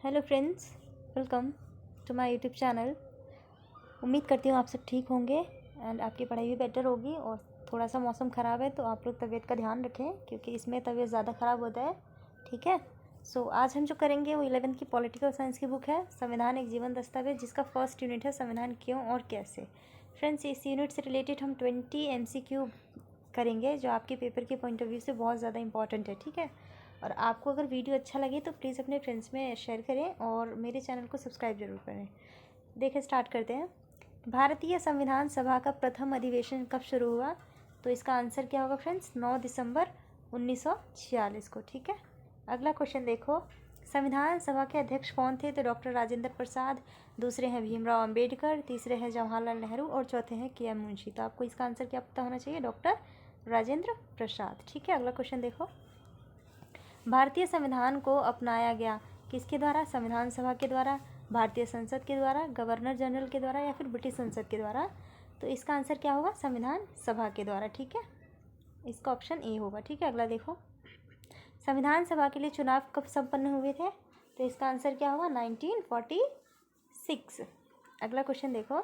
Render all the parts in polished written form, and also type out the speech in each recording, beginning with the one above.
Hello friends, welcome to my YouTube channel. उम्मीद करती हूँ आप सब ठीक होंगे एंड आपकी पढ़ाई भी बेटर होगी। और थोड़ा सा मौसम ख़राब है तो आप लोग तबीयत का ध्यान रखें क्योंकि इसमें तबीयत ज़्यादा ख़राब होता है। ठीक है। आज हम जो करेंगे वो 11th की पॉलिटिकल साइंस की बुक है संविधान एक जीवन दस्तावेज, जिसका फर्स्ट यूनिट है संविधान क्यों और कैसे। फ्रेंड्स, इस यूनिट से रिलेटेड हम 20 MCQ करेंगे जो आपके पेपर के पॉइंट ऑफ व्यू से बहुत ज़्यादा इंपॉर्टेंट है। ठीक है। और आपको अगर वीडियो अच्छा लगे तो प्लीज़ अपने फ्रेंड्स में शेयर करें और मेरे चैनल को सब्सक्राइब जरूर करें। देखिए, स्टार्ट करते हैं। भारतीय संविधान सभा का प्रथम अधिवेशन कब शुरू हुआ? तो इसका आंसर क्या होगा फ्रेंड्स? 9 दिसंबर 1946 को। ठीक है। अगला क्वेश्चन देखो, संविधान सभा के अध्यक्ष कौन थे? तो डॉक्टर राजेंद्र प्रसाद, दूसरे हैं भीमराव अंबेडकर, तीसरे हैं जवाहरलाल नेहरू और चौथे हैं KM मुंशी। तो आपको इसका आंसर क्या पता होना चाहिए? डॉक्टर राजेंद्र प्रसाद। ठीक है। अगला क्वेश्चन देखो, भारतीय संविधान को अपनाया गया किसके द्वारा? संविधान सभा के द्वारा, भारतीय संसद के द्वारा, गवर्नर जनरल के द्वारा या फिर ब्रिटिश संसद के द्वारा? तो इसका आंसर क्या होगा? संविधान सभा के द्वारा। ठीक है। इसका ऑप्शन ए होगा। ठीक है। अगला देखो, संविधान सभा के लिए चुनाव कब संपन्न हुए थे? तो इसका आंसर क्या होगा? 1946। अगला क्वेश्चन देखो,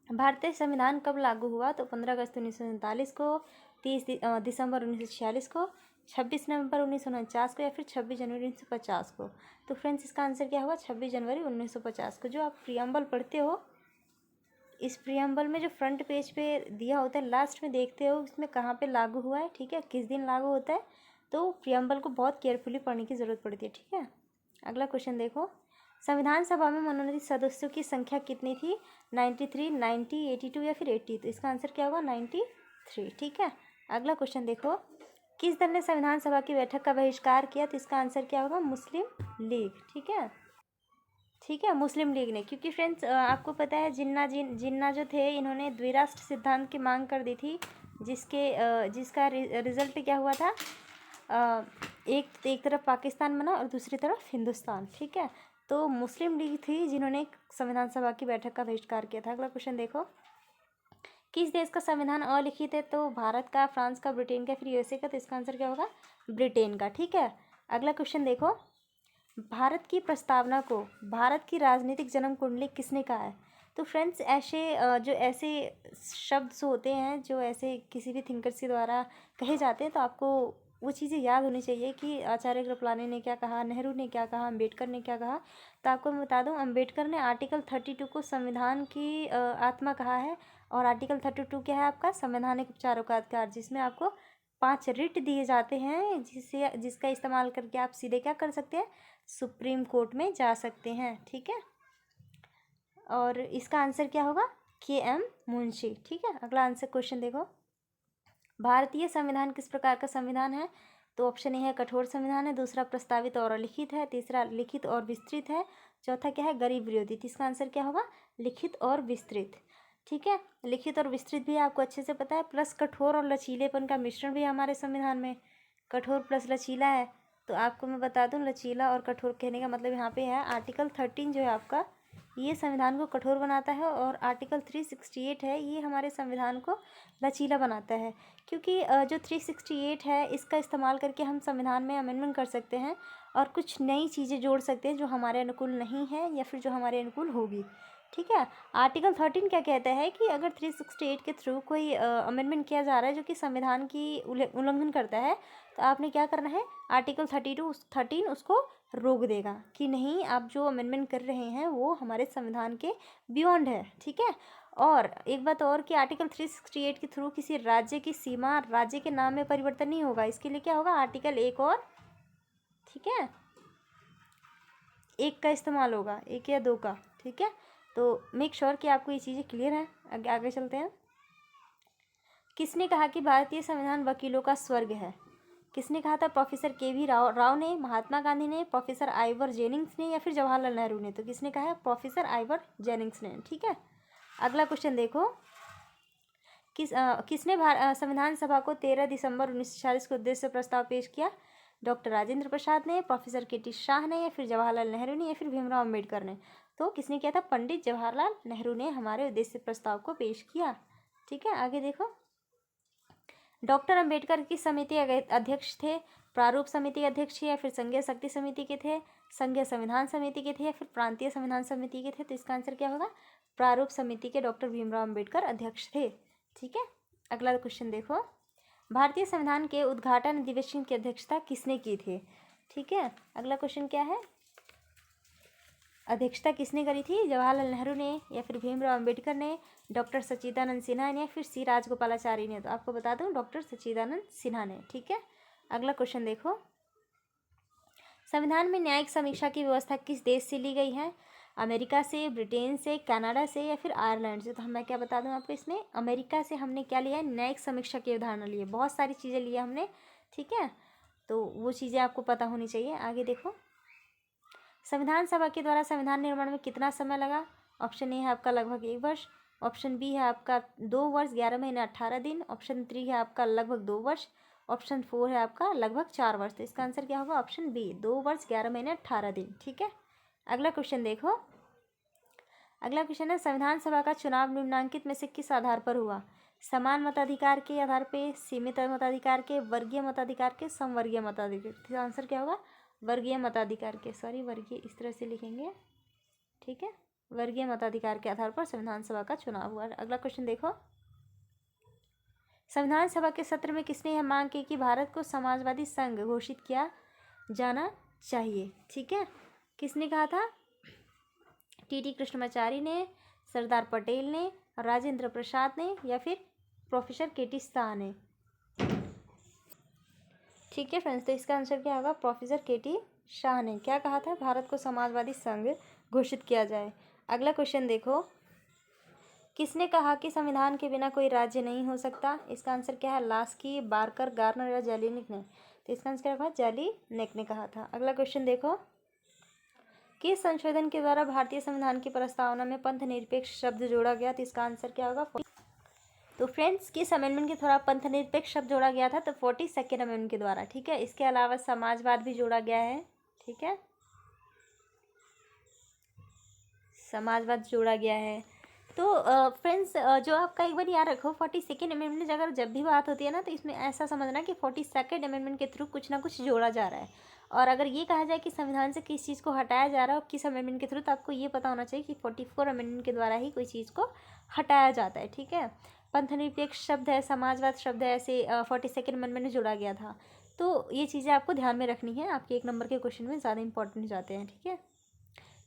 भारतीय संविधान कब लागू हुआ? तो 15 अगस्त 1947 को, 30 दिसंबर 1946 को, 26 नवंबर 1949 को या फिर 26 जनवरी 1950 को? तो फ्रेंड्स, इसका आंसर क्या होगा? 26 जनवरी 1950 को। जो आप प्रियम्बल पढ़ते हो, इस प्रियम्बल में जो फ्रंट पेज पे दिया होता है, लास्ट में देखते हो इसमें कहाँ पे लागू हुआ है। ठीक है, किस दिन लागू होता है। तो प्रियम्बल को बहुत केयरफुली पढ़ने की ज़रूरत पड़ती है। ठीक है। अगला क्वेश्चन देखो, संविधान सभा में मनोनीत सदस्यों की संख्या कितनी थी? 93, 90, 82 या फिर 80? तो इसका आंसर क्या होगा? 93। ठीक है। अगला क्वेश्चन देखो, किस दल ने संविधान सभा की बैठक का बहिष्कार किया? तो इसका आंसर क्या होगा? मुस्लिम लीग। ठीक है। ठीक है, मुस्लिम लीग ने, क्योंकि फ्रेंड्स आपको पता है जिन्ना जो थे, इन्होंने द्विराष्ट्र सिद्धांत की मांग कर दी थी, जिसका रिजल्ट क्या हुआ था? एक तरफ पाकिस्तान बना और दूसरी तरफ हिंदुस्तान। ठीक है। तो मुस्लिम लीग थी जिन्होंने संविधान सभा की बैठक का बहिष्कार किया था। अगला क्वेश्चन देखो, किस देश का संविधान अलिखित है? तो भारत का, फ्रांस का, ब्रिटेन का, फिर USA का? तो इसका आंसर क्या होगा? ब्रिटेन का। ठीक है। अगला क्वेश्चन देखो, भारत की प्रस्तावना को भारत की राजनीतिक जन्म कुंडली किसने कहा है? तो फ्रेंड्स, ऐसे शब्द होते हैं जो ऐसे किसी भी थिंकर्स के द्वारा कहे जाते हैं, तो आपको वो चीज़ें याद होनी चाहिए कि आचार्य कृपलानी ने क्या कहा, नेहरू ने क्या कहा, अम्बेडकर ने क्या कहा। तो आपको मैं बता दूं, अम्बेडकर ने आर्टिकल 32 को संविधान की आत्मा कहा है। और आर्टिकल 32 क्या है आपका? संवैधानिक उपचारों का अधिकार, जिसमें आपको 5 रिट दिए जाते हैं जिसका इस्तेमाल करके आप सीधे क्या कर सकते हैं? सुप्रीम कोर्ट में जा सकते हैं। ठीक है। और इसका आंसर क्या होगा? KM मुंशी। ठीक है। अगला आंसर क्वेश्चन देखो, भारतीय संविधान किस प्रकार का संविधान है? तो ऑप्शन ए है कठोर संविधान है, दूसरा प्रस्तावित और लिखित है, तीसरा लिखित और विस्तृत है, चौथा क्या है? गरीब विरोधी। इसका आंसर क्या होगा? लिखित और विस्तृत। ठीक है। लिखित और विस्तृत भी आपको अच्छे से पता है, प्लस कठोर और लचीलेपन का मिश्रण भी हमारे संविधान में, कठोर प्लस लचीला है। तो आपको मैं बता दूं, लचीला और कठोर कहने का मतलब यहाँ पे है आर्टिकल 13 जो है आपका, ये संविधान को कठोर बनाता है, और आर्टिकल 368 है, ये हमारे संविधान को लचीला बनाता है। क्योंकि जो 368 है, इसका इस्तेमाल करके हम संविधान में अमेंडमेंट कर सकते हैं और कुछ नई चीज़ें जोड़ सकते हैं जो हमारे अनुकूल नहीं है या फिर जो हमारे अनुकूल होगी। ठीक है। आर्टिकल 13 क्या कहता है कि अगर 368 के थ्रू कोई अमेंडमेंट किया जा रहा है जो कि संविधान की उल्लंघन करता है, तो आपने क्या करना है? आर्टिकल 13 उसको रोक देगा कि नहीं, आप जो अमेंडमेंट कर रहे हैं वो हमारे संविधान के बियॉन्ड है। ठीक है। और एक बात और कि आर्टिकल 368 के थ्रू किसी राज्य की सीमा राज्य के नाम में परिवर्तन नहीं होगा। इसके लिए क्या होगा? आर्टिकल 1 और, ठीक है, 1 का इस्तेमाल होगा, 1 या 2 का। ठीक है। तो मेक श्योर कि आपको ये चीज़ें क्लियर हैं। आगे चलते हैं। किसने कहा कि भारतीय संविधान वकीलों का स्वर्ग है? किसने कहा था? प्रोफेसर KV राव ने, महात्मा गांधी ने, प्रोफेसर आइवर जेनिंग्स ने या फिर जवाहरलाल नेहरू ने? तो किसने कहा है? प्रोफेसर आइवर जेनिंग्स ने। ठीक है। अगला क्वेश्चन देखो, किसने संविधान सभा को 13 दिसंबर 1946 को उद्देश्य प्रस्ताव पेश किया? डॉक्टर राजेंद्र प्रसाद ने, प्रोफेसर KT शाह ने या फिर जवाहरलाल नेहरू ने या फिर भीमराव अम्बेडकर ने? तो किसने किया था? पंडित जवाहरलाल नेहरू ने हमारे उद्देश्य प्रस्ताव को पेश किया। ठीक है। आगे देखो, डॉक्टर अम्बेडकर की समिति अध्यक्ष थे? प्रारूप समिति के अध्यक्ष या फिर संघीय शक्ति समिति के थे, संघीय संविधान समिति के थे या फिर प्रांतीय संविधान समिति के थे? तो इसका आंसर क्या होगा? प्रारूप समिति के डॉक्टर भीमराव अम्बेडकर अध्यक्ष थे। ठीक है, अगला क्वेश्चन देखो, भारतीय संविधान के उद्घाटन अधिवेशन की अध्यक्षता किसने की थी? ठीक है, अगला क्वेश्चन क्या है? अध्यक्षता किसने करी थी? जवाहरलाल नेहरू ने या फिर भीमराव अम्बेडकर ने, डॉक्टर सच्चिदानंद सिन्हा ने या फिर सी राजगोपालाचारी ने? तो आपको बता दूं डॉक्टर सच्चिदानंद सिन्हा ने। ठीक है, अगला क्वेश्चन देखो, संविधान में न्यायिक समीक्षा की व्यवस्था किस देश से ली गई है? अमेरिका से, ब्रिटेन से, कनाडा से या फिर आयरलैंड से? तो मैं क्या बता दूं आपको, इसमें अमेरिका से हमने क्या लिया है? न्यायिक समीक्षा की अवधारणा ली है, बहुत सारी चीज़ें ली है हमने। ठीक है, तो वो चीज़ें आपको पता होनी चाहिए। आगे देखो, संविधान सभा के द्वारा संविधान निर्माण में कितना समय लगा? ऑप्शन ए है आपका लगभग 1 वर्ष, ऑप्शन बी है आपका 2 वर्ष 11 महीने 18 दिन, ऑप्शन 3 है आपका लगभग 2 वर्ष, ऑप्शन 4 है आपका लगभग 4 वर्ष। तो इसका आंसर क्या होगा? ऑप्शन बी, 2 वर्ष 11 महीने 18 दिन। ठीक है, अगला क्वेश्चन देखो, अगला क्वेश्चन है, संविधान सभा का चुनाव निम्नांकित में से किस आधार पर हुआ? समान मताधिकार के आधार पे, सीमित मताधिकार के, वर्गीय मताधिकार के, समवर्गीय मताधिकार? इसका आंसर क्या होगा? वर्गीय मताधिकार के, सॉरी वर्गीय इस तरह से लिखेंगे। ठीक है, वर्गीय मताधिकार के आधार पर संविधान सभा का चुनाव हुआ। अगला क्वेश्चन देखो, संविधान सभा के सत्र में किसने यह मांग की कि भारत को समाजवादी संघ घोषित किया जाना चाहिए? ठीक है, किसने कहा था? टी कृष्णमाचारी ने, सरदार पटेल ने, राजेंद्र प्रसाद ने या फिर प्रोफेसर के शाह ने? ठीक है फ्रेंड्स, तो इसका आंसर क्या होगा? प्रोफेसर के शाह ने क्या कहा था? भारत को समाजवादी संघ घोषित किया जाए। अगला क्वेश्चन देखो, किसने कहा कि संविधान के बिना कोई राज्य नहीं हो सकता? इसका आंसर क्या है? लास्की, बारकर, गार्नर या जेलिनिक ने? तो इसका आंसर क्या होगा? जेलिनिक ने कहा था। अगला क्वेश्चन देखो, किस संशोधन के द्वारा भारतीय संविधान की प्रस्तावना में पंथ निरपेक्ष शब्द जोड़ा गया? तो इसका आंसर क्या होगा? तो फ्रेंड्स, किस अमेंडमेंट के द्वारा पंथ निरपेक्ष शब्द जोड़ा गया था? तो 42nd अमेंडमेंट के द्वारा। ठीक है, इसके अलावा समाजवाद भी जोड़ा गया है। ठीक है, समाजवाद जोड़ा गया है। तो फ्रेंड्स, जो आपका एक बार याद रखो, 42nd अमेंडमेंट अगर जब भी बात होती है ना, तो इसमें ऐसा समझना कि 42nd अमेंडमेंट के थ्रू कुछ ना कुछ जोड़ा जा रहा है। और अगर ये कहा जाए कि संविधान से किस चीज़ को हटाया जा रहा है और किस अमेंडमेंट के थ्रू, तो आपको ये पता होना चाहिए कि 44 अमेंडमेंट के द्वारा ही कोई चीज़ को हटाया जाता है। ठीक है, पंथनिरपेक्ष शब्द है, समाजवाद शब्द है, ऐसे 42nd अमेंडमेंट में जोड़ा गया था। तो ये चीज़ें आपको ध्यान में रखनी है, आपके 1 नंबर के क्वेश्चन में ज़्यादा इंपॉर्टेंट जाते हैं। ठीक है,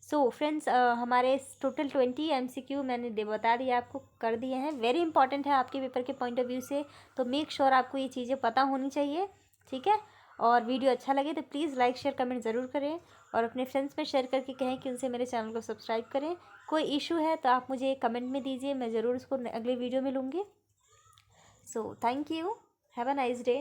सो फ्रेंड्स, हमारे टोटल 20 MCQ मैंने बता दिया, आपको कर दिए हैं। वेरी इंपॉर्टेंट है आपके पेपर के पॉइंट ऑफ व्यू से, तो मेक श्योर आपको ये चीज़ें पता होनी चाहिए। ठीक है, और वीडियो अच्छा लगे तो प्लीज़ लाइक शेयर कमेंट ज़रूर करें और अपने फ्रेंड्स में शेयर करके कहें कि उनसे मेरे चैनल को सब्सक्राइब करें। कोई इशू है तो आप मुझे कमेंट में दीजिए, मैं ज़रूर उसको अगले वीडियो में लूँगी। So thank you, have a nice day.